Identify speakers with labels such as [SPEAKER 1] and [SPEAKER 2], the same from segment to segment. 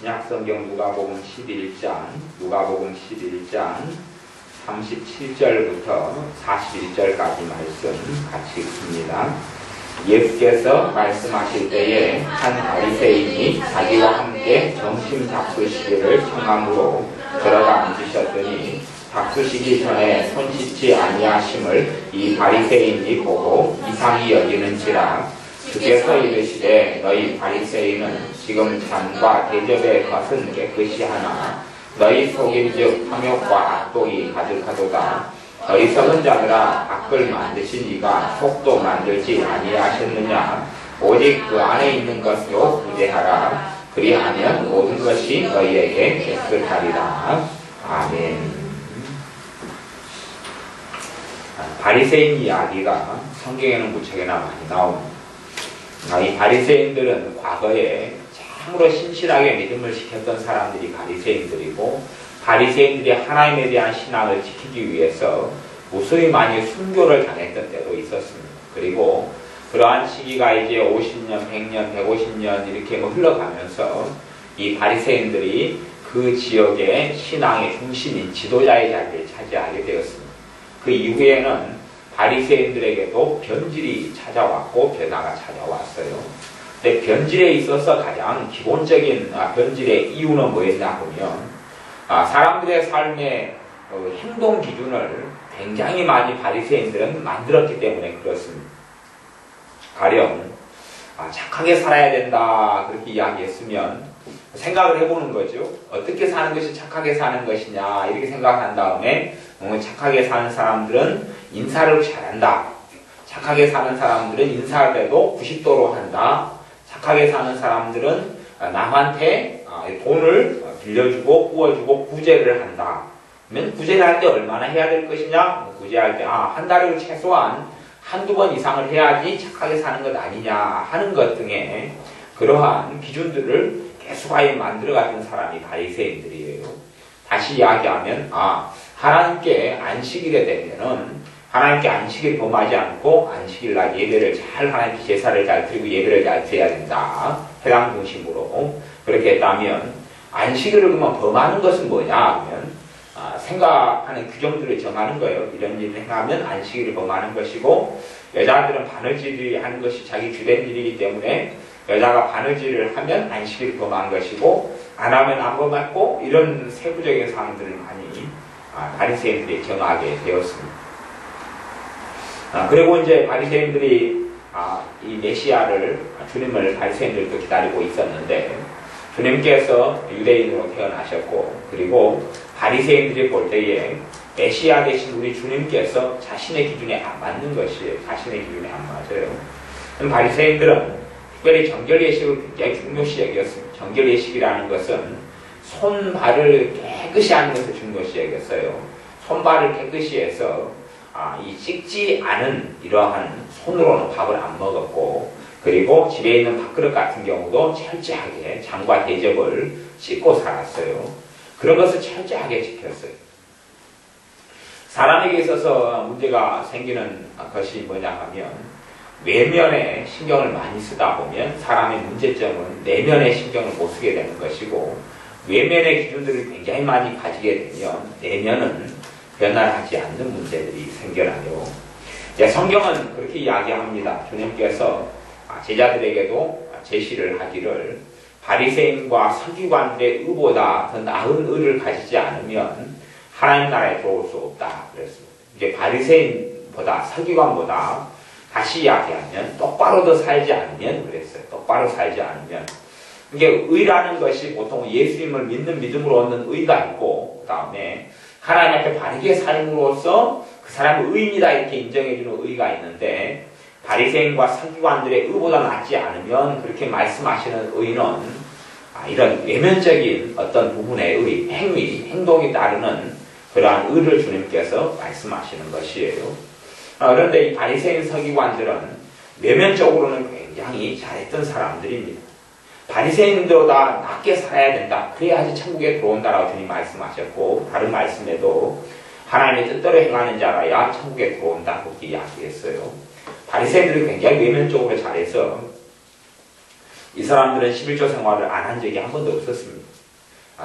[SPEAKER 1] 신약성경 누가복음 11장 37절부터 41절까지 말씀 같이 읽습니다. 예수께서 말씀하실 때에 한 바리새인이 자기와 함께 점심 잡수시기를 청함으로 들어가 앉으셨더니 잡수시기 전에 손 씻지 아니하심을 이 바리새인이 보고 이상히 여기는지라. 주께서 이르시되 너희 바리새인은 지금 잔과 대접의 것은 깨끗이 하나 너희 속인즉 탐욕과 악독이 가득하도다. 어리석은 자들아, 밖을 만드신 이가 속도 만들지 아니하셨느냐. 오직 그 안에 있는 것으로 구제하라. 그리하면 모든 것이 너희에게 깨끗하리라. 아멘. 바리새인 이야기가 성경에는 무척이나 많이 나옵니다. 이 바리새인들은 과거에 참으로 신실하게 믿음을 지켰던 사람들이 바리새인들이고, 바리새인들이 하나님에 대한 신앙을 지키기 위해서 무수히 많이 순교를 당했던 때도 있었습니다. 그리고 그러한 시기가 이제 50년, 100년, 150년 이렇게 흘러가면서 이 바리새인들이 그 지역의 신앙의 중심인 지도자의 자리를 차지하게 되었습니다. 그 이후에는 바리새인들에게도 변질이 찾아왔고 변화가 찾아왔어요. 근데 변질에 있어서 가장 기본적인 변질의 이유는 뭐였냐 보면 사람들의 삶의 행동 기준을 굉장히 많이 바리새인들은 만들었기 때문에 그렇습니다. 가령 착하게 살아야 된다 그렇게 이야기했으면 생각을 해보는 거죠. 어떻게 사는 것이 착하게 사는 것이냐 이렇게 생각한 다음에 착하게 사는 사람들은 인사를 잘한다. 착하게 사는 사람들은 인사를 해도 90도로 한다. 착하게 사는 사람들은 남한테 돈을 빌려주고 구워주고 구제를 한다. 그러면 구제를 할 때 얼마나 해야 될 것이냐? 구제할 때 한 달을 최소한 한두 번 이상을 해야지 착하게 사는 것 아니냐 하는 것 등의 그러한 기준들을 계속하여 만들어갔던 사람이 바리새인들이에요. 다시 이야기하면 하나님께 안식일에 되면은 하나님께 안식일 범하지 않고 안식일날 예배를 잘 하나님께 제사를 잘 드리고 예배를 잘 드려야 된다. 해당 중심으로 그렇게 했다면 안식일을 그러면 범하는 것은 뭐냐 하면 생각하는 규정들을 정하는 거예요. 이런 일을 행하면 안식일을 범하는 것이고 여자들은 바느질을 하는 것이 자기 주된 일이기 때문에 여자가 바느질을 하면 안식일을 범한 것이고 안 하면 안 범했고 이런 세부적인 사항들을 많이 바리새인들이 정하게 되었습니다. 그리고 이제 바리새인들이 이 메시아를 주님을 바리새인들도 기다리고 있었는데 주님께서 유대인으로 태어나셨고 그리고 바리새인들이 볼 때에 메시아 되신 우리 주님께서 자신의 기준에 안 맞는 것이에요. 자신의 기준에 안 맞아요. 바리새인들은 특별히 정결 예식을 굉장히 중요시 여겼습니다. 정결 예식이라는 것은 손발을 깨끗이 하는 것을 중요시 여겼어요. 손발을 깨끗이 해서 이 씻지 않은 이러한 손으로는 밥을 안 먹었고 그리고 집에 있는 밥그릇 같은 경우도 철저하게 장과 대접을 씻고 살았어요. 그런 것을 철저하게 지켰어요. 사람에게 있어서 문제가 생기는 것이 뭐냐 하면 외면에 신경을 많이 쓰다 보면 사람의 문제점은 내면의 신경을 못 쓰게 되는 것이고 외면의 기준들을 굉장히 많이 가지게 되면 내면은 변화를 하지 않는 문제들이 생겨나요. 성경은 그렇게 이야기합니다. 주님께서 제자들에게도 제시를 하기를 바리새인과 서기관들의 의보다 더 나은 의를 가지지 않으면 하나님 나라에 들어올 수 없다 그랬습니다. 이게 바리새인보다 서기관보다 다시 이야기하면 똑바로 더 살지 않으면 그랬어요. 똑바로 살지 않으면 이게 의라는 것이 보통 예수님을 믿는 믿음으로 얻는 의가 있고 그 다음에 하나님 앞에 바르게 삶으로써 그 사람은 의인이다 이렇게 인정해주는 의가 있는데 바리새인과 서기관들의 의보다 낫지 않으면 그렇게 말씀하시는 의는 이런 외면적인 어떤 부분의 의, 행위, 행동이 따르는 그러한 의를 주님께서 말씀하시는 것이에요. 그런데 이 바리새인 서기관들은 외면적으로는 굉장히 잘했던 사람들입니다. 바리새인들보다 낫게 살아야 된다. 그래야지 천국에 들어온다라고 주님 말씀하셨고 다른 말씀에도 하나님의 뜻대로 행하는 자라야 천국에 들어온다 그렇게 이야기했어요. 바리새인들이 굉장히 외면적으로 잘해서 이 사람들은 11조 생활을 안 한 적이 한 번도 없었습니다.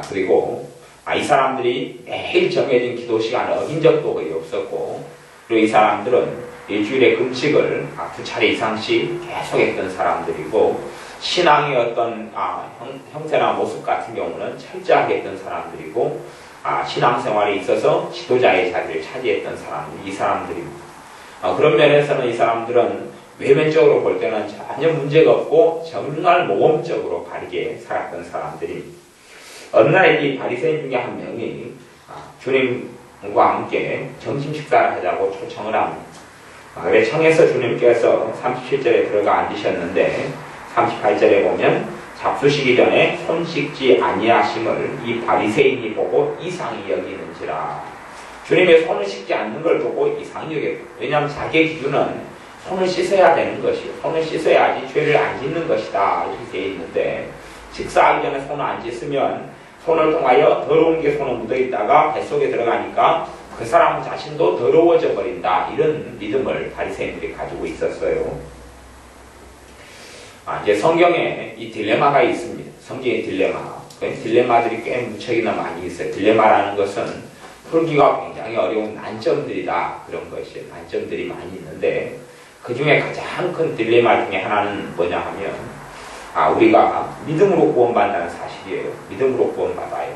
[SPEAKER 1] 그리고 이 사람들이 매일 정해진 기도 시간을 어긴 적도 거의 없었고, 그리고 이 사람들은 일주일에 금식을 2차례 이상씩 계속했던 사람들이고, 신앙의 어떤 형태나 모습 같은 경우는 철저하게 했던 사람들이고, 신앙생활에 있어서 지도자의 자리를 차지했던 사람들이 이 사람들입니다. 그런 면에서는 이 사람들은 외면적으로 볼 때는 전혀 문제가 없고 정말 모범적으로 바르게 살았던 사람들입니다. 어느 날 이 바리새인 중에 한 명이 주님과 함께 점심 식사를 하자고 초청을 합니다. 그래 청해서 주님께서 37절에 들어가 앉으셨는데 38절에 보면 잡수시기 전에 손 씻지 아니하심을 이 바리새인이 보고 이상히 여기는지라. 주님의 손을 씻지 않는 걸 보고 이상히 여겼다. 왜냐하면 자기의 기준은 손을 씻어야 되는 것이요, 손을 씻어야지 죄를 안 짓는 것이다 이렇게 되어 있는데, 식사하기 전에 손을 안 씻으면 손을 통하여 더러운 게 손에 묻어있다가 뱃속에 들어가니까 그 사람 자신도 더러워져 버린다, 이런 믿음을 바리새인들이 가지고 있었어요. 이제 성경에 이 딜레마가 있습니다. 성경의 딜레마. 딜레마들이 꽤 무척이나 많이 있어요. 딜레마라는 것은 풀기가 굉장히 어려운 난점들이다, 그런 것이 난점들이 많이 있는데, 그 중에 가장 큰 딜레마 중에 하나는 뭐냐 하면, 우리가 믿음으로 구원받는다는 사실이에요. 믿음으로 구원받아요.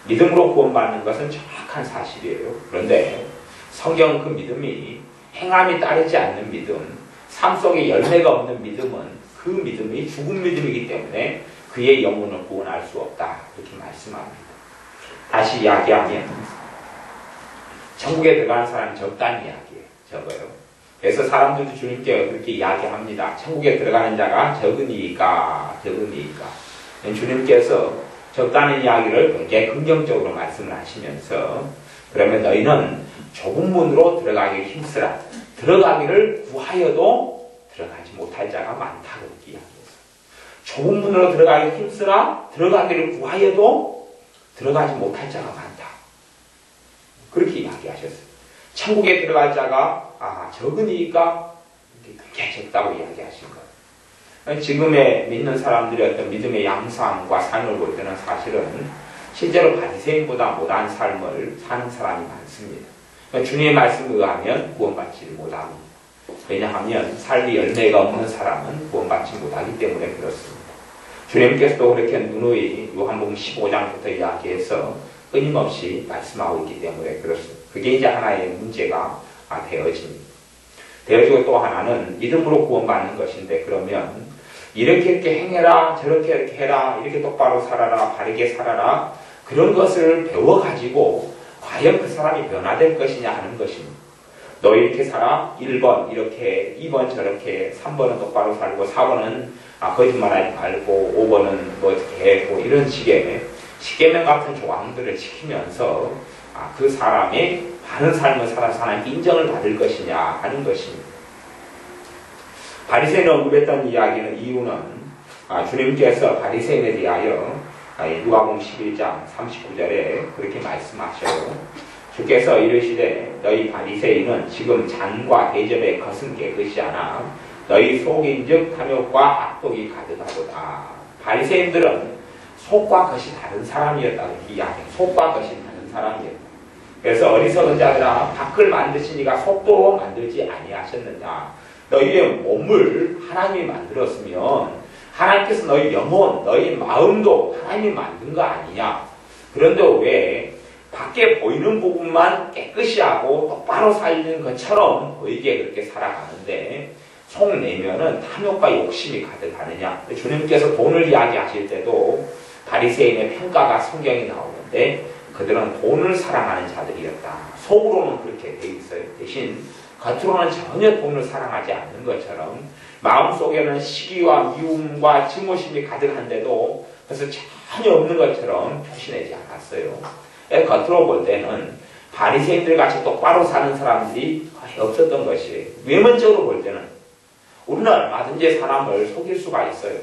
[SPEAKER 1] 믿음으로 구원받는 것은 정확한 사실이에요. 그런데 성경은 그 믿음이 행함이 따르지 않는 믿음, 삶 속에 열매가 없는 믿음은 그 믿음이 죽은 믿음이기 때문에 그의 영혼을 구원할 수 없다, 이렇게 말씀합니다. 다시 이야기하면 천국에 들어가는 사람이 적다는 이야기예요. 적어요. 그래서 사람들도 주님께 그렇게 이야기합니다. 천국에 들어가는 자가 적으니까. 주님께서 적다는 이야기를 굉장히 긍정적으로 말씀을 하시면서, 그러면 너희는 좁은 문으로 들어가기 힘쓰라. 들어가기를 구하여도 들어가지 못할 자가 많다, 그렇게 이야기했어요. 좁은 문으로 들어가기 힘쓰라. 들어가기를 구하여도 들어가지 못할 자가 많다, 그렇게 이야기하셨어요. 천국에 들어갈 자가 적으니까 굉장히 적다고 이야기하신 거예요. 지금의 믿는 사람들의 어떤 믿음의 양상과 삶을 볼 때는 사실은 실제로 바리새인보다 못한 삶을 사는 사람이 많습니다. 주님의 말씀에 의하면 구원받지를 못합니다. 왜냐하면 삶이 열매가 없는 사람은 구원받지 못하기 때문에 그렇습니다. 주님께서도 그렇게 누누이 요한복음 15장부터 이야기해서 끊임없이 말씀하고 있기 때문에 그렇습니다. 그게 이제 하나의 문제가 되어집니다. 되어지고 또 하나는 믿음으로 구원받는 것인데, 그러면 이렇게 행해라, 저렇게 이렇게 해라, 이렇게 똑바로 살아라, 바르게 살아라, 그런 것을 배워가지고 과연 그 사람이 변화될 것이냐 하는 것입니다. 너 이렇게 살아, 1번 이렇게, 2번 저렇게, 3번은 똑바로 살고, 4번은 거짓말하지 말고, 5번은 뭐 어떻게 하고, 이런 식의 십계명 같은 조항들을 지키면서 그 사람이 바른 삶을 살아서 하나님께 인정을 받을 것이냐 하는 것입니다. 바리새인을 언급했던 이유는 주님께서 바리새인에 대하여 누가복음 11장 39절에 그렇게 말씀하셔요. 주께서 이르시되 너희 바리새인은 지금 잔과 대접에 겉은 깨끗이 하나 너희 속인즉 탐욕과 악독이 가득하도다. 바리새인들은 속과 겉이 다른 사람이었다, 이렇게 이야기해요. 속과 겉이 다른 사람이었다. 그래서 어리석은 자들아, 밖을 만드시니가 속도 만들지 아니하셨느냐. 너희의 몸을 하나님이 만들었으면 하나님께서 너희 영혼, 너희 마음도 하나님이 만든 거 아니냐. 그런데 왜 밖에 보이는 부분만 깨끗이 하고 똑바로 살리는 것처럼 보이게 그렇게 살아가는데 속 내면은 탐욕과 욕심이 가득하느냐. 주님께서 돈을 이야기하실 때도 바리새인의 평가가 성경에 나오는데 그들은 돈을 사랑하는 자들이었다. 속으로는 그렇게 돼 있어요. 대신 겉으로는 전혀 돈을 사랑하지 않는 것처럼 마음속에는 시기와 미움과 증오심이 가득한데도 그래서 전혀 없는 것처럼 표시내지 않았어요. 겉으로 볼 때는 바리새인들 같이 똑바로 사는 사람들이 거의 없었던 것이에요. 외면적으로 볼 때는 우리는 얼마든지 사람을 속일 수가 있어요.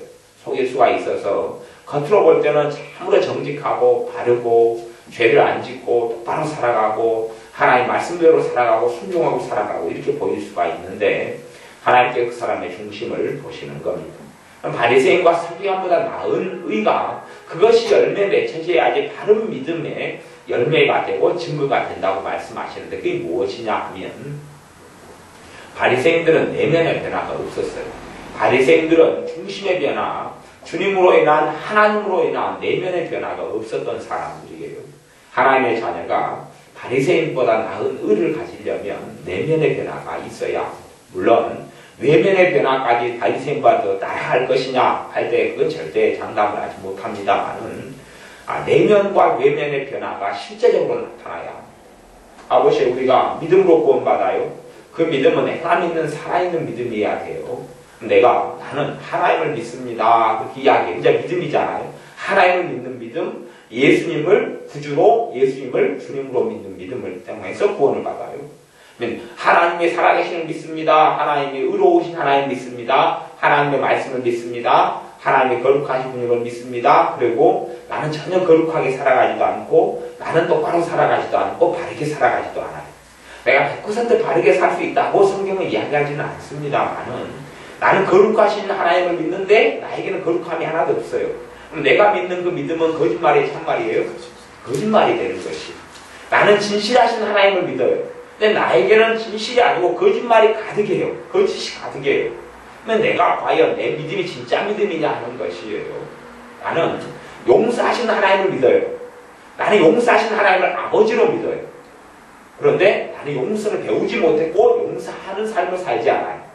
[SPEAKER 1] 속일 수가 있어서 겉으로 볼 때는 참으로 정직하고 바르고 죄를 안 짓고 똑바로 살아가고 하나님 말씀대로 살아가고 순종하고 살아가고 이렇게 보일 수가 있는데 하나님께 그 사람의 중심을 보시는 겁니다. 바리새인과 서기관보다 나은 의가 그것이 열매 맺혀져야지 바른 믿음의 열매가 되고 증거가 된다고 말씀하시는데 그게 무엇이냐 하면 바리새인들은 내면의 변화가 없었어요. 바리새인들은 중심의 변화, 주님으로 인한 하나님으로 인한 내면의 변화가 없었던 사람들이에요. 하나님의 자녀가 바리새인보다 나은 의를 가지려면 내면의 변화가 있어야 물론 외면의 변화까지 바리새인과 더 따라할 것이냐 할 때 그건 절대 장담을 하지 못합니다만은 내면과 외면의 변화가 실제적으로 나타나야 아버지 우리가 믿음으로 구원받아요. 그 믿음은 행함 있는 살아있는 믿음이어야 돼요. 나는 하나님을 믿습니다. 그렇게 이야기해. 이제 믿음이잖아요. 하나님을 믿는 믿음, 예수님을 구주로 예수님을 주님으로 믿는 믿음을 통해서 구원을 받아요. 하나님이 살아계시는 믿습니다. 하나님이 의로우신 하나님 믿습니다. 하나님의 말씀을 믿습니다. 하나님의 거룩하신 분을 믿습니다. 그리고 나는 전혀 거룩하게 살아가지도 않고 나는 똑바로 살아가지도 않고 바르게 살아가지도 않아요. 내가 100% 바르게 살 수 있다고 성경은 이야기하지는 않습니다만은 나는 거룩하신 하나님을 믿는데 나에게는 거룩함이 하나도 없어요. 그럼 내가 믿는 그 믿음은 거짓말이에요? 참말이에요? 거짓말이 되는 것이. 나는 진실하신 하나님을 믿어요. 근데 나에게는 진실이 아니고 거짓말이 가득해요. 거짓이 가득해요. 그러면 내가 과연 내 믿음이 진짜 믿음이냐 하는 것이에요. 나는 용서하신 하나님을 믿어요. 나는 용서하신 하나님을 아버지로 믿어요. 그런데 나는 용서를 배우지 못했고 용서하는 삶을 살지 않아요.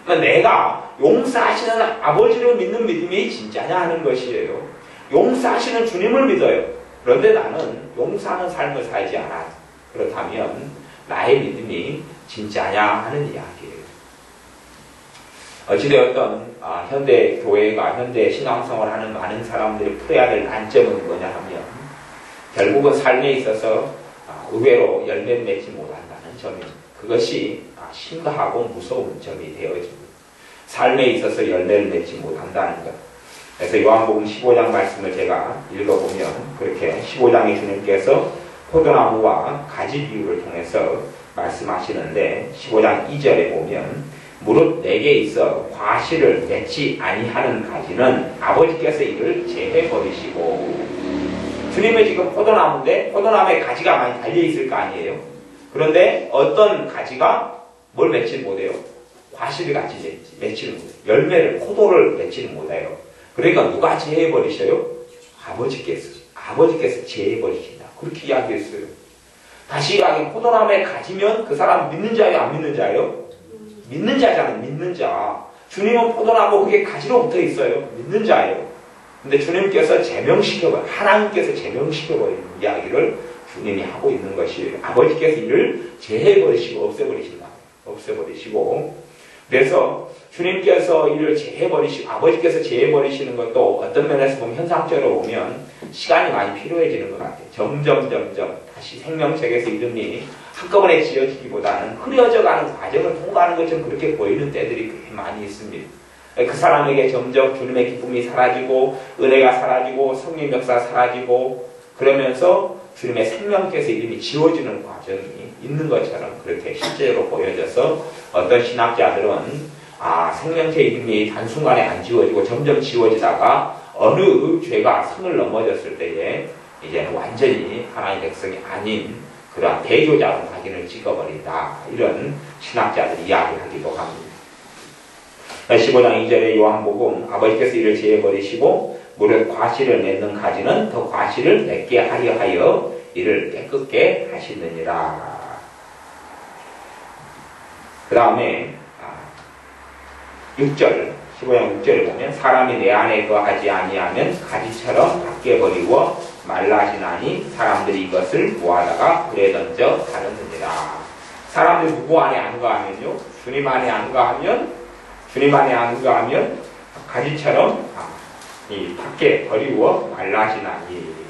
[SPEAKER 1] 그러니까 내가 용서하시는 아버지를 믿는 믿음이 진짜냐 하는 것이에요. 용서하시는 주님을 믿어요. 그런데 나는 용서하는 삶을 살지 않아요. 그렇다면 나의 믿음이 진짜냐 하는 이야기예요. 어찌되었든 현대 교회가 현대 신앙생활을 하는 많은 사람들이 풀어야 될 난점은 뭐냐 하면 결국은 삶에 있어서 의외로 열매를 맺지 못한다는 점입니다. 그것이 심각하고 무서운 점이 되어집니다. 삶에 있어서 열매를 맺지 못한다는 것. 그래서 요한복음 15장 말씀을 제가 읽어보면 그렇게 15장에 주님께서 포도나무와 가지 비유를 통해서 말씀하시는데 15장 2절에 보면 무릇 내게 있어 과실을 맺지 아니하는 가지는 아버지께서 이를 제해버리시고 주님은 지금 포도나무인데 포도나무에 가지가 많이 달려있을 거 아니에요. 그런데 어떤 가지가 뭘 맺지 못해요? 과실을 같이 맺지를 못해요. 열매를, 포도를 맺지는 못해요. 그러니까 누가 제해버리셔요? 아버지께서 제해버리신다. 그렇게 이야기했어요. 다시 이야기 포도나무에 가지면 그 사람 믿는 자예요? 안 믿는 자예요? 믿는 자잖아요. 믿는 자. 주님은 포도나무 그게 가지로 붙어 있어요. 믿는 자예요. 근데 주님께서 제명시켜버려 하나님께서 제명시켜버리는 이야기를 주님이 하고 있는 것이에요. 아버지께서 이를 제해버리시고 없애버리시고 그래서 주님께서 이를 제해버리시고 아버지께서 제해버리시는 것도 어떤 면에서 보면 현상적으로 보면 시간이 많이 필요해지는 것 같아요. 점점 다시 생명책에서 이름이 한꺼번에 지어지기보다는 흐려져가는 과정을 통과하는 것처럼 그렇게 보이는 때들이 꽤 많이 있습니다. 그 사람에게 점점 주님의 기쁨이 사라지고 은혜가 사라지고 성령 역사가 사라지고 그러면서 주님의 생명께서 이름이 지워지는 과정이 있는 것처럼 그렇게 실제로 보여져서 어떤 신학자들은 생명체 이름이 단순간에 안 지워지고 점점 지워지다가 어느 죄가 선을 넘어졌을 때에 이제는 완전히 하나님의 백성이 아닌 그러한 대조자로 각인을 찍어버린다. 이런 신학자들이 이야기하기도 합니다. 15장 2절의 요한복음 아버지께서 이를 제해버리시고 무릇 과실을 맺는 가지는 더 과실을 맺게 하려 하여 이를 깨끗게 하시느니라. 그 다음에 6절 15장 6절을 보면 사람이 내 안에 거하지 아니하면 가지처럼 밖에 버리고 말라지나니 사람들이 이것을 모아다가 불에 던져 가르느니라. 사람들이 누구 안에 안 거하면요? 주님 안에 안 거하면 가지처럼 이 밖에 버리고 말라지나니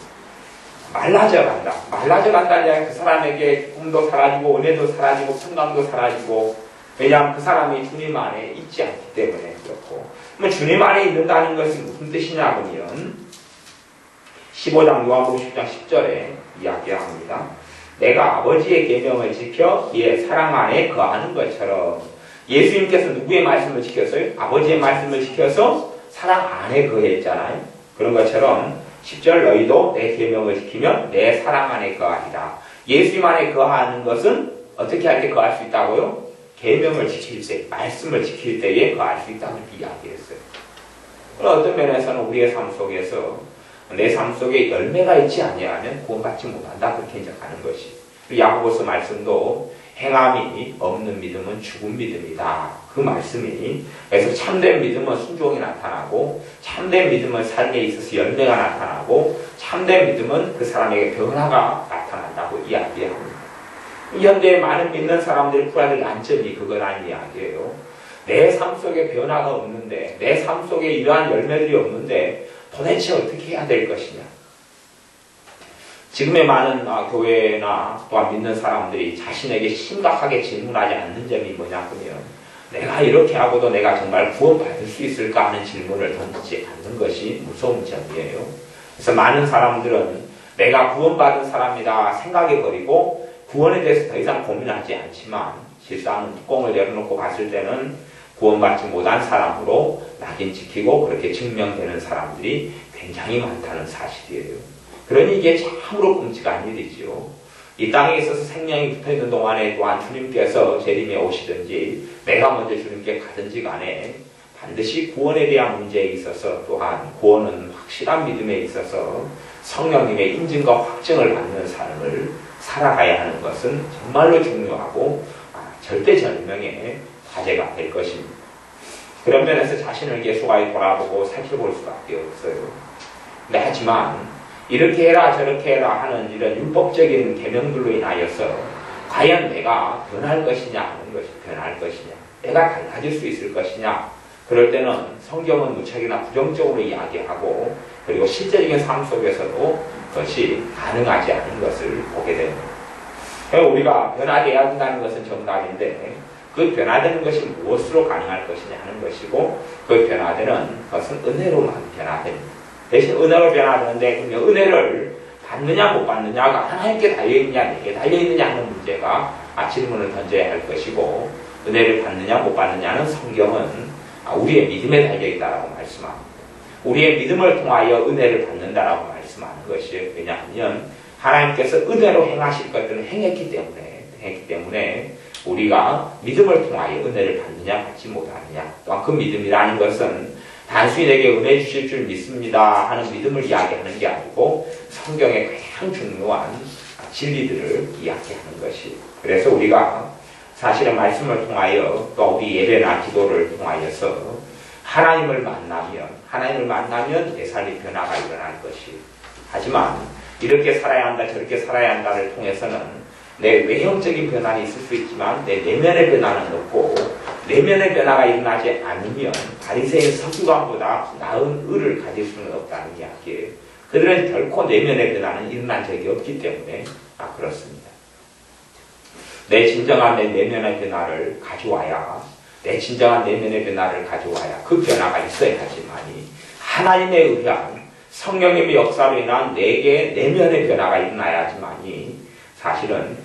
[SPEAKER 1] 말라져간다. 말라져간다는 이야기 그 사람에게 꿈도 사라지고 은혜도 사라지고 평강도 사라지고 왜냐하면 그 사람이 주님 안에 있지 않기 때문에 그렇고 그러면 주님 안에 있는다는 것이 무슨 뜻이냐 하면 15장 요한복음 10장 10절에 이야기합니다. 내가 아버지의 계명을 지켜 그의 사랑 안에 거하는 것처럼 예수님께서 누구의 말씀을 지켰어요? 아버지의 말씀을 지켜서 사랑 안에 거했잖아요. 그런 것처럼 10절 너희도 내 계명을 지키면 내 사랑 안에 거하리라. 예수님 안에 거하는 것은 어떻게 할 때 거할 수 있다고요? 계명을 지킬 때, 말씀을 지킬 때에 거할 수 있다고 이야기했어요. 어떤 면에서는 우리의 삶 속에서 내 삶 속에 열매가 있지 아니하면 구원받지 못한다 그렇게 인정하는 것이. 야고보서 말씀도 행함이 없는 믿음은 죽은 믿음이다. 그 말씀이 그래서 참된 믿음은 순종이 나타나고 참된 믿음은 삶에 있어서 열매가 나타나고 참된 믿음은 그 사람에게 변화가 나타난다고 이야기합니다. 현대에 많은 믿는 사람들이 풀어야 될 난점이 그거란 이야기예요. 내 삶 속에 변화가 없는데 내 삶 속에 이러한 열매들이 없는데 도대체 어떻게 해야 될 것이냐. 지금의 많은 교회나 또한 믿는 사람들이 자신에게 심각하게 질문하지 않는 점이 뭐냐 하면 내가 이렇게 하고도 내가 정말 구원받을 수 있을까 하는 질문을 던지지 않는 것이 무서운 점이에요. 그래서 많은 사람들은 내가 구원받은 사람이다 생각해버리고 구원에 대해서 더 이상 고민하지 않지만 실상 뚜껑을 열어놓고 봤을 때는 구원받지 못한 사람으로 낙인 찍히고 그렇게 증명되는 사람들이 굉장히 많다는 사실이에요. 그러니 이게 참으로 끔찍한 일이지요. 이 땅에 있어서 생명이 붙어있는 동안에 또한 주님께서 재림에 오시든지 내가 먼저 주님께 가든지 간에 반드시 구원에 대한 문제에 있어서 또한 구원은 확실한 믿음에 있어서 성령님의 인증과 확증을 받는 삶을 살아가야 하는 것은 정말로 중요하고 절대절명의 과제가 될 것입니다. 그런 면에서 자신을 계속하게 돌아보고 살펴볼 수밖에 없어요. 근데 하지만 이렇게 해라 저렇게 해라 하는 이런 율법적인 계명들로 인하여서 과연 내가 변할 것이냐 하는 것이 변할 것이냐 내가 달라질 수 있을 것이냐 그럴 때는 성경은 무척이나 부정적으로 이야기하고 그리고 실제적인 삶 속에서도 그것이 가능하지 않은 것을 보게 됩니다. 우리가 변화되어야 한다는 것은 정답인데 그 변화되는 것이 무엇으로 가능할 것이냐 하는 것이고 그 변화되는 것은 은혜로만 변화됩니다. 대신 은혜로 변화되는데 그러면 은혜를 받느냐 못 받느냐가 하나님께 달려있느냐 내게 달려있느냐 하는 문제가 질문을 던져야 할 것이고 은혜를 받느냐 못 받느냐는 성경은 우리의 믿음에 달려있다라고 말씀합니다. 우리의 믿음을 통하여 은혜를 받는다라고 말씀하는 것이에요. 왜냐하면 하나님께서 은혜로 행하실 것들을 행했기 때문에 우리가 믿음을 통하여 은혜를 받느냐 받지 못하느냐 또한 그 믿음이라는 것은 단순히 내게 은혜 주실 줄 믿습니다 하는 믿음을 이야기하는 게 아니고 성경의 가장 중요한 진리들을 이야기하는 것이. 그래서 우리가 사실은 말씀을 통하여 또 우리 예배나 기도를 통하여서 하나님을 만나면 내 삶의 변화가 일어날 것이. 하지만 이렇게 살아야 한다 저렇게 살아야 한다를 통해서는 내 외형적인 변화는 있을 수 있지만 내 내면의 변화는 없고 내면의 변화가 일어나지 않으면 바리새인 서기관보다 나은 의를 가질 수는 없다는 이야기예요. 그들은 결코 내면의 변화는 일어난 적이 없기 때문에 그렇습니다. 내 진정한 내 내면의 변화를 가져와야 그 변화가 있어야지만이 하나님에 의한 성령님의 역사로 인한 내게 내면의 변화가 일어나야지만이 사실은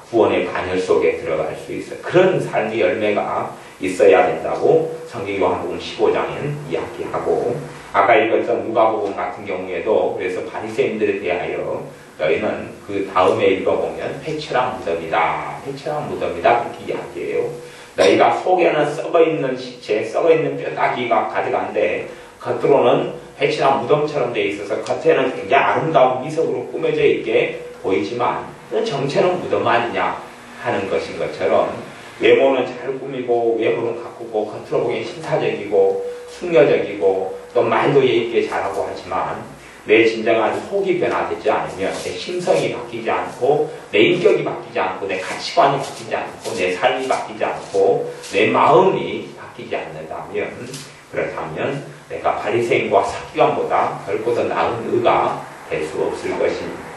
[SPEAKER 1] 구원의 반열 속에 들어갈 수 있어요. 그런 삶의 열매가 있어야 된다고 성경 요한복음 15장에는 이야기하고 아까 읽었던 누가복음 같은 경우에도 그래서 바리새인들에 대하여 너희는 그 다음에 읽어보면 회칠한 무덤이다 그렇게 이야기해요. 너희가 속에는 썩어있는 시체 썩어있는 뼈다귀가 가득한데 겉으로는 회칠한 무덤처럼 돼 있어서 겉에는 굉장히 아름다운 미석으로 꾸며져 있게 보이지만 정체는 무덤 아니냐 하는 것인 것처럼 외모는 잘 꾸미고 외모는 가꾸고 겉으로 보기엔 신사적이고 숙녀적이고 또 말도 예의있게 잘하고 하지만 내 진정한 속이 변화되지 않으면 내 심성이 바뀌지 않고 내 인격이 바뀌지 않고 내 가치관이 바뀌지 않고 내 삶이 바뀌지 않고 내 마음이 바뀌지 않는다면 그렇다면 내가 바리새인과 서기관보다 결코 더 나은 의가 될 수 없을 것입니다.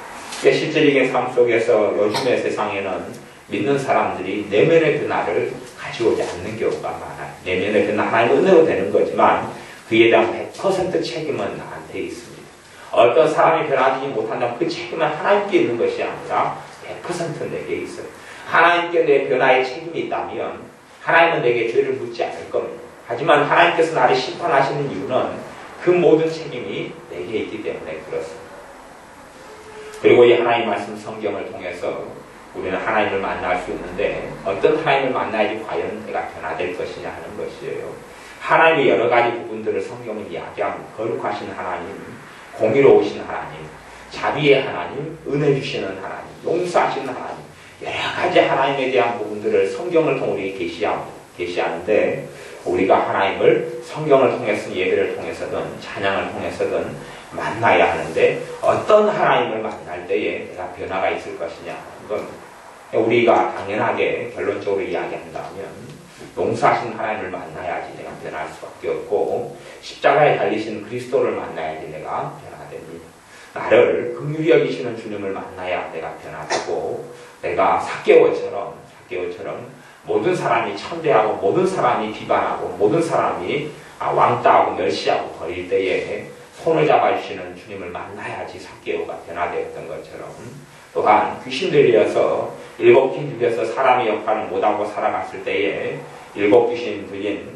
[SPEAKER 1] 실질적인 삶 속에서 요즘의 세상에는 믿는 사람들이 내면의 변화를 가져오지 않는 경우가 많아요. 내면의 변화 하나의 은혜로 되는 거지만 그에 대한 100% 책임은 나한테 있습니다. 어떤 사람이 변화되지 못한다면 그 책임은 하나님께 있는 것이 아니라 100% 내게 있어요. 하나님께 내 변화의 책임이 있다면 하나님은 내게 죄를 묻지 않을 겁니다. 하지만 하나님께서 나를 심판하시는 이유는 그 모든 책임이 내게 있기 때문에 그렇습니다. 그리고 이 하나님 말씀 성경을 통해서 우리는 하나님을 만날 수 있는데 어떤 하나님을 만나야지 과연 내가 변화될 것이냐 하는 것이에요. 하나님의 여러 가지 부분들을 성경은 이야기합니다. 거룩하신 하나님, 공의로우신 하나님, 자비의 하나님, 은혜 주시는 하나님, 용서하시는 하나님, 여러 가지 하나님에 대한 부분들을 성경을 통해 우리에게 계시하는데 우리가 하나님을 성경을 통해서든 예배를 통해서든 찬양을 통해서든 만나야 하는데 어떤 하나님을 만날 때에 내가 변화가 있을 것이냐, 이건 우리가 당연하게 결론적으로 이야기한다면 용서하신 하나님을 만나야지 내가 변할 수밖에 없고 십자가에 달리신 그리스도를 만나야지 내가 변화됩니다. 나를 긍휼히 여기시는 주님을 만나야 내가 변화되고 내가 삭개오처럼 모든 사람이 천대하고 모든 사람이 비방하고 모든 사람이 왕따하고 멸시하고 버릴 때에 손을 잡아주시는 주님을 만나야지 삭개오가 변화되었던 것처럼 또한 귀신 들려서 일곱 귀신 들려서 사람의 역할을 못하고 살아갔을 때에 일곱 귀신 들린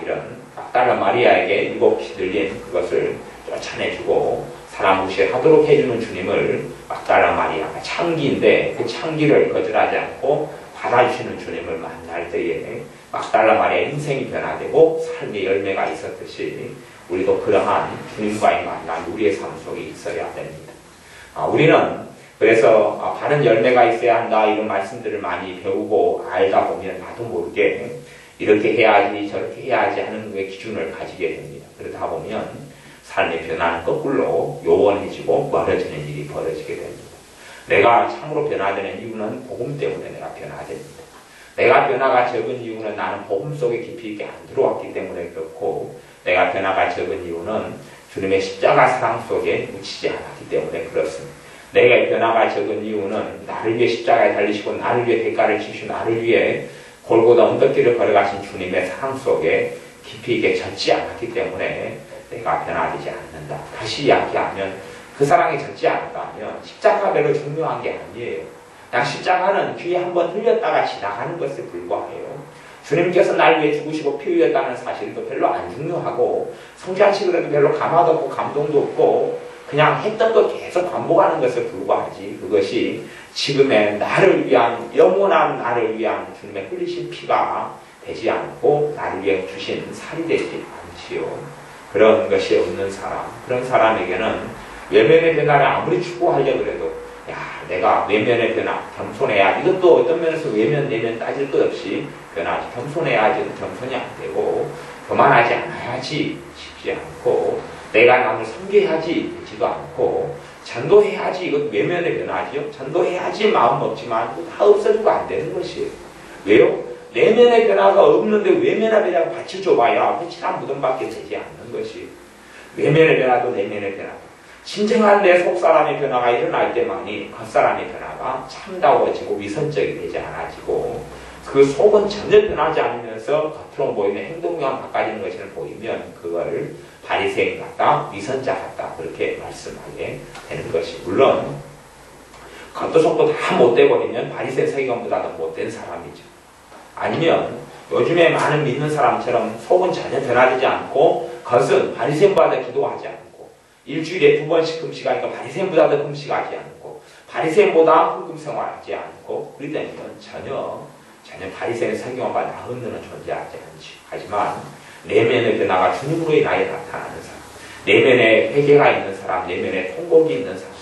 [SPEAKER 1] 이런 막달라 마리아에게 일곱 귀신 들린 그것을 쫓아내주고 사람 무시하도록 해주는 주님을 막달라 마리아가 창기인데 그 창기를 거절하지 않고 받아주시는 주님을 만날 때에 막달라 마리아의 인생이 변화되고 삶의 열매가 있었듯이 우리도 그러한 주님과의 만남 우리의 삶 속에 있어야 됩니다. 우리는 그래서 바른 열매가 있어야 한다 이런 말씀들을 많이 배우고 알다 보면 나도 모르게 이렇게 해야지 저렇게 해야지 하는 그 기준을 가지게 됩니다. 그러다 보면 삶의 변화는 거꾸로 요원해지고 멀어지는 일이 벌어지게 됩니다. 내가 참으로 변화되는 이유는 복음 때문에 내가 변화됩니다. 내가 변화가 적은 이유는 나는 복음 속에 깊이 있게 안 들어왔기 때문에 그렇고 내가 변화가 적은 이유는 주님의 십자가 사랑 속에 묻히지 않았기 때문에 그렇습니다. 내가 변화가 적은 이유는 나를 위해 십자가에 달리시고 나를 위해 대가를 치시고 나를 위해 골고다 언덕길을 걸어가신 주님의 사랑 속에 깊이 있게 젖지 않았기 때문에 내가 변화되지 않는다. 다시 이야기하면 그 사랑이 젖지 않았다면 십자가 별로 중요한 게 아니에요. 그냥 십자가는 귀에 한번 흘렸다가 지나가는 것에 불과해요. 주님께서 날 위해 죽으시고 피 흘렸다는 사실도 별로 안 중요하고 성장식으로도 별로 감화도 없고 감동도 없고 그냥 했던 거 계속 반복하는 것에 불과하지. 그것이 지금의 나를 위한 영원한 나를 위한 주님의 흘리신 피가 되지 않고 나를 위해 주신 살이 되지 않지요. 그런 것이 없는 사람, 그런 사람에게는 외면의 변화를 아무리 추구하려고 해도 내가 외면의 변화, 겸손해야 이것도 어떤 면에서 외면, 내면 따질 것 없이 변하지. 겸손해야지 겸손이 안 되고 교만하지 않아야지 쉽지 않고 내가 남을 섬겨야지 되지도 않고 전도해야지 이것 외면의 변화지요. 전도해야지 마음 먹지만 다 없어지고 안 되는 것이에요. 왜요? 내면의 변화가 없는데 외면의 변화가 받쳐줘봐야 확실한 무덤밖에 되지 않는 것이 외면의 변화도 내면의 변화도 진정한 내 속사람의 변화가 일어날 때만이 겉사람의 변화가 참다워지고 위선적이 되지 않아지고 그 속은 전혀 변하지 않으면서 겉으로 보이는 행동만 바꿔지는 것을 보이면 그걸 바리새인 같다, 위선자 같다 그렇게 말씀하게 되는 것이 물론 겉도 속도 다 못돼 버리면 바리새인 서기관보다도 못된 사람이죠. 아니면 요즘에 많은 믿는 사람처럼 속은 전혀 변화되지 않고 겉은 바리새인보다 기도하지 않고 일주일에 2번씩 금식하니까 바리새인보다도 금식하지 않고 바리새인보다 헌금 생활하지 않고 그러다면 전혀 바리새인 서기관과 나은 너는 존재하지 않지. 하지만 내면의 변화가 주님으로 인하여 나타나는 사람, 내면에 회개가 있는 사람, 내면에 통곡이 있는 사람,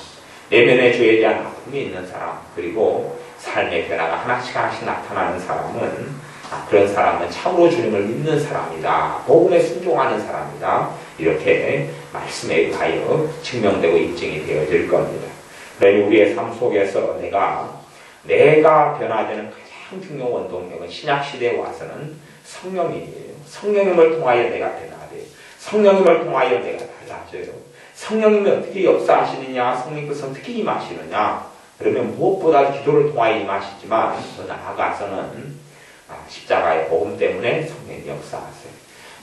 [SPEAKER 1] 내면에 죄에 대한 아픔이 있는 사람, 그리고 삶의 변화가 하나씩 나타나는 사람은 그런 사람은 참으로 주님을 믿는 사람이다. 복음에 순종하는 사람이다. 이렇게 말씀에 의하여 증명되고 입증이 되어질 겁니다. 그러니 우리의 삶 속에서 내가 변화되는 가장 중요한 원동력은 신약시대에 와서는 성령이에요. 성령님을 통하여 내가 변화돼요. 성령님을 통하여 내가 달라져요. 성령님이 어떻게 역사하시느냐, 성령께서 어떻게 임하시느냐. 그러면 무엇보다 기도를 통하여 임하시지만 더 나아가서는 십자가의 복음 때문에 성령이 역사하세요.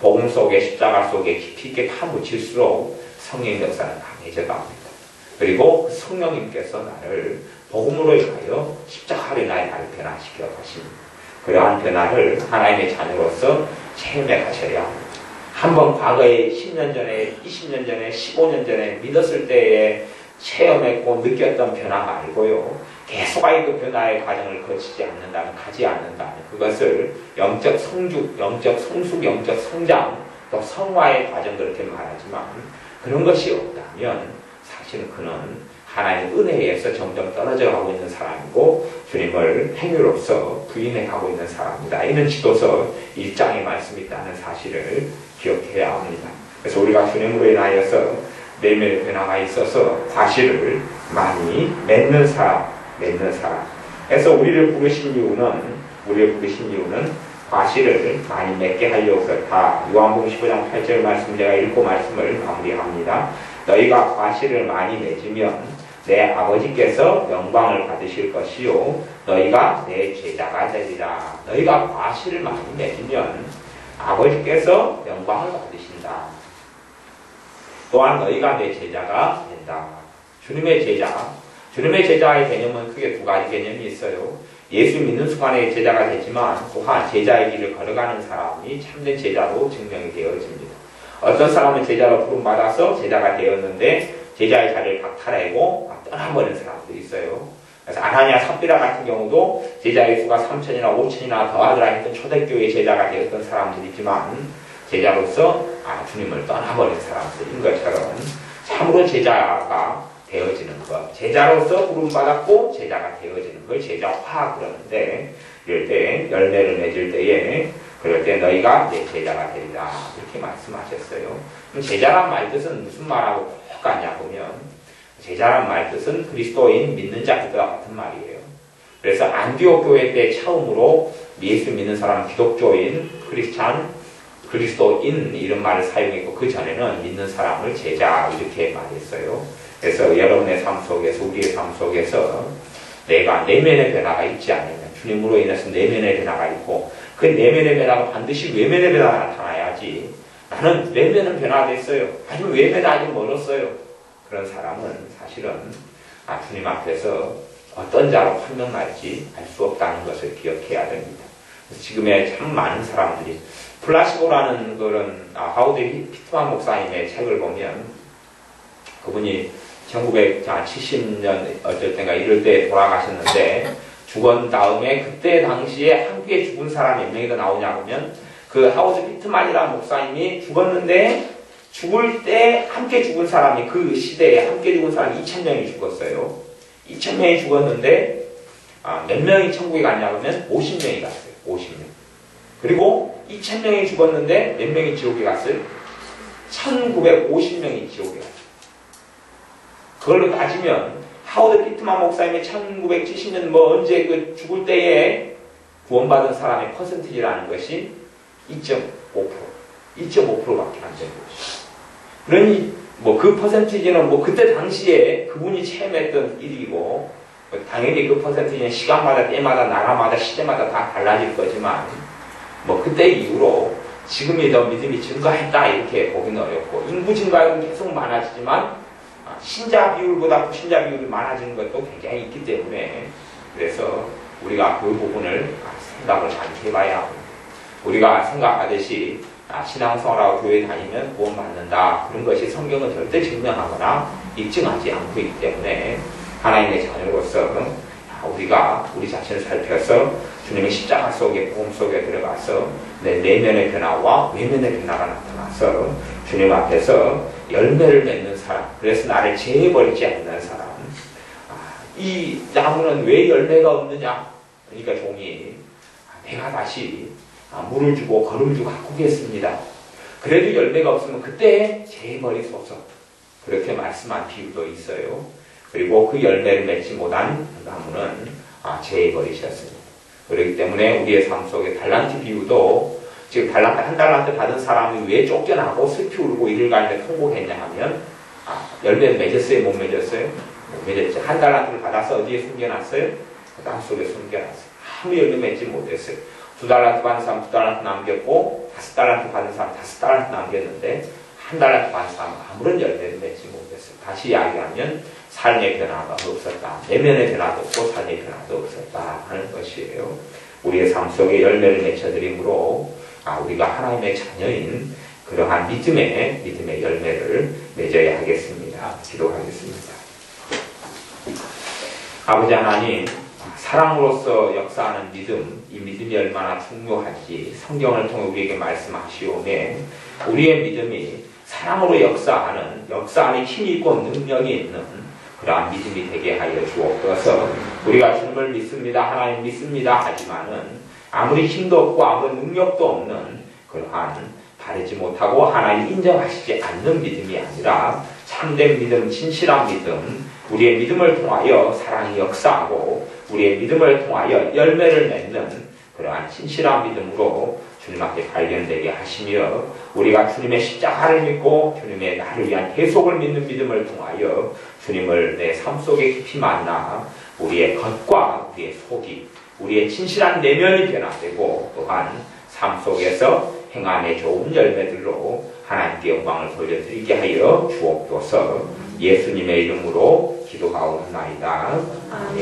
[SPEAKER 1] 복음 속에 십자가 속에 깊이 있게 파묻힐수록 성령의 역사는 강해져 갑니다. 그리고 그 성령님께서 나를 복음으로 인하여 십자가로 인하여 나를 변화시켜 가십니다. 그러한 변화를 하나님의 자녀로서 체험해 가셔야 합니다. 한번 과거에 10년 전에, 20년 전에, 15년 전에 믿었을 때에 체험했고 느꼈던 변화 말고요. 계속하게 그 변화의 과정을 거치지 않는다면, 가지 않는다면 그것을 영적 성숙, 영적 성장, 또 성화의 과정 그렇게 말하지만 그런 것이 없다면 사실은 그는 하나님의 은혜에서 점점 떨어져 가고 있는 사람이고 주님을 행위로서 부인해 가고 있는 사람이다. 이런 지도서 1장의 말씀이 있다는 사실을 기억해야 합니다. 그래서 우리가 주님으로 인하여서 내면의 변화가 있어서 과실을 많이 맺는 사람. 그래서 우리를 부르신 이유는 과실을 많이 맺게 하려고 그렇다. 요한복음 15장 8절 말씀 제가 읽고 말씀을 마무리합니다. 너희가 과실을 많이 맺으면 내 아버지께서 영광을 받으실 것이요 너희가 내 제자가 되리라. 너희가 과실을 많이 맺으면 아버지께서 영광을 받으신다. 또한 너희가 내 제자가 된다. 주님의 제자의 개념은 크게 두 가지 개념이 있어요. 예수 믿는 순간에 제자가 되지만 또한 제자의 길을 걸어가는 사람이 참된 제자로 증명이 되어집니다. 어떤 사람은 제자로 부름받아서 제자가 되었는데 제자의 자리를 박탈하고 떠나버리는 사람도 있어요. 그래서 아나니아 삽비라 같은 경우도 제자의 수가 3,000이나 5,000이나 더하더라 했던 초대교회 제자가 되었던 사람들이지만 제자로서 주님을 떠나버린 사람들인 것처럼 참으로 제자가 되어지는 것, 제자로서 부름받았고 제자가 되어지는 걸 제자화 그러는데 이럴 때 열매를 맺을 때에 그럴 때 너희가 내 제자가 되리라 이렇게 말씀하셨어요. 그럼 제자란 말 뜻은 무슨 말하고 똑같냐 보면 제자란 말 뜻은 그리스도인 믿는 자 그들과 같은 말이에요. 그래서 안디옥 교회 때 처음으로 예수 믿는 사람 기독교인 그리스도인 이런 말을 사용했고 그 전에는 믿는 사람을 제자 이렇게 말했어요. 그래서 여러분의 삶 속에서 우리의 삶 속에서 내가 내면의 변화가 있지 않으면 주님으로 인해서 내면의 변화가 있고 그 내면의 변화가 반드시 외면의 변화가 나타나야지 나는 내면은 변화됐어요. 하지만 외면은 아직 멀었어요. 그런 사람은 사실은 주님 앞에서 어떤 자로 판명날지 알 수 없다는 것을 기억해야 됩니다. 지금의 참 많은 사람들이 플라시보라는 그런 하우드 피트만 목사님의 책을 보면 그분이 1970년 어쩔 때인가 이럴 때 돌아가셨는데 죽은 다음에 그때 당시에 함께 죽은 사람이 몇 명이 더 나오냐 보면 그 하우스 피트만이라는 목사님이 죽었는데 죽을 때 함께 죽은 사람이 그 시대에 함께 죽은 사람이 2,000명이 죽었어요. 2,000명이 죽었는데 몇 명이 천국에 갔냐 그러면 50명이 갔어요. 50명. 그리고 2,000명이 죽었는데 몇 명이 지옥에 갔어요? 1,950명이 지옥에 갔어요. 그걸로 따지면 하워드 피트만 목사님이 1970년 언제 그 죽을 때에 구원받은 사람의 퍼센티지라는 것이 2.5%밖에 안 되는 것이죠. 그러니 그 퍼센티지는 그때 당시에 그분이 체험했던 일이고 당연히 그 퍼센티지는 시간마다 때마다 나라마다 시대마다 다 달라질 거지만 그때 이후로 지금이 더 믿음이 증가했다 이렇게 보기는 어렵고 인구 증가율은 계속 많아지지만 신자 비율보다 불신자 비율이 많아지는 것도 굉장히 있기 때문에 그래서 우리가 그 부분을 생각을 많이 해봐야 합니다. 우리가 생각하듯이 신앙생활하고 교회 다니면 구원받는다 그런 것이 성경은 절대 증명하거나 입증하지 않고 있기 때문에 하나님의 자녀로서 우리가 우리 자신을 살펴서 주님의 십자가 속에 복음 속에 들어가서 내 내면의 변화와 외면의 변화가 나타나서 주님 앞에서 열매를 맺는 사람, 그래서 나를 제해버리지 않는 사람. 이 나무는 왜 열매가 없느냐? 그러니까 종이 내가 다시 물을 주고 거름을 주고 가꾸겠습니다. 그래도 열매가 없으면 그때 제해버리소서. 그렇게 말씀한 비유도 있어요. 그리고 그 열매를 맺지 못한 나무는 제해버리셨습니다. 그렇기 때문에 우리의 삶 속에 달란트 비유도 지금 한 달란트 받은 사람이 왜 쫓겨나고 슬피 울고 이를 가는데 통곡했냐 하면 열매를 맺었어요? 못 맺었어요? 못 맺었죠. 한 달란트를 받아서 어디에 숨겨놨어요? 땅속에 숨겨놨어요. 아무 열매 맺지 못했어요. 2달란트 받은 사람 2달란트 남겼고 5달란트 받은 사람 5달란트 남겼는데 한 달란트 받은 사람은 아무런 열매를 맺지 못했어요. 다시 이야기하면 삶의 변화가 없었다. 내면의 변화도 없고 삶의 변화도 없었다 하는 것이에요. 우리의 삶 속에 열매를 맺혀드림으로 우리가 하나님의 자녀인 그러한 믿음의 열매를 맺어야 하겠습니다. 기도하겠습니다. 아버지 하나님, 사랑으로서 역사하는 믿음, 이 믿음이 얼마나 중요한지 성경을 통해 우리에게 말씀하시오매 우리의 믿음이 사랑으로 역사하는 역사 안에 힘이 있고 능력이 있는 그러한 믿음이 되게 하여 주옵소서. 우리가 주님을 믿습니다, 하나님 믿습니다 하지만은 아무리 힘도 없고 아무런 능력도 없는 그러한 바르지 못하고 하나님 인정하시지 않는 믿음이 아니라 참된 믿음, 진실한 믿음, 우리의 믿음을 통하여 사랑이 역사하고 우리의 믿음을 통하여 열매를 맺는 그러한 진실한 믿음으로 주님 앞에 발견되게 하시며 우리가 주님의 십자가를 믿고 주님의 나를 위한 대속을 믿는 믿음을 통하여 주님을 내 삶 속에 깊이 만나 우리의 겉과 우리의 속이 우리의 진실한 내면이 변화되고 또한 삶 속에서 행함의 좋은 열매들로 하나님께 영광을 돌려드리게 하여 주옵소서. 예수님의 이름으로 기도하옵나이다.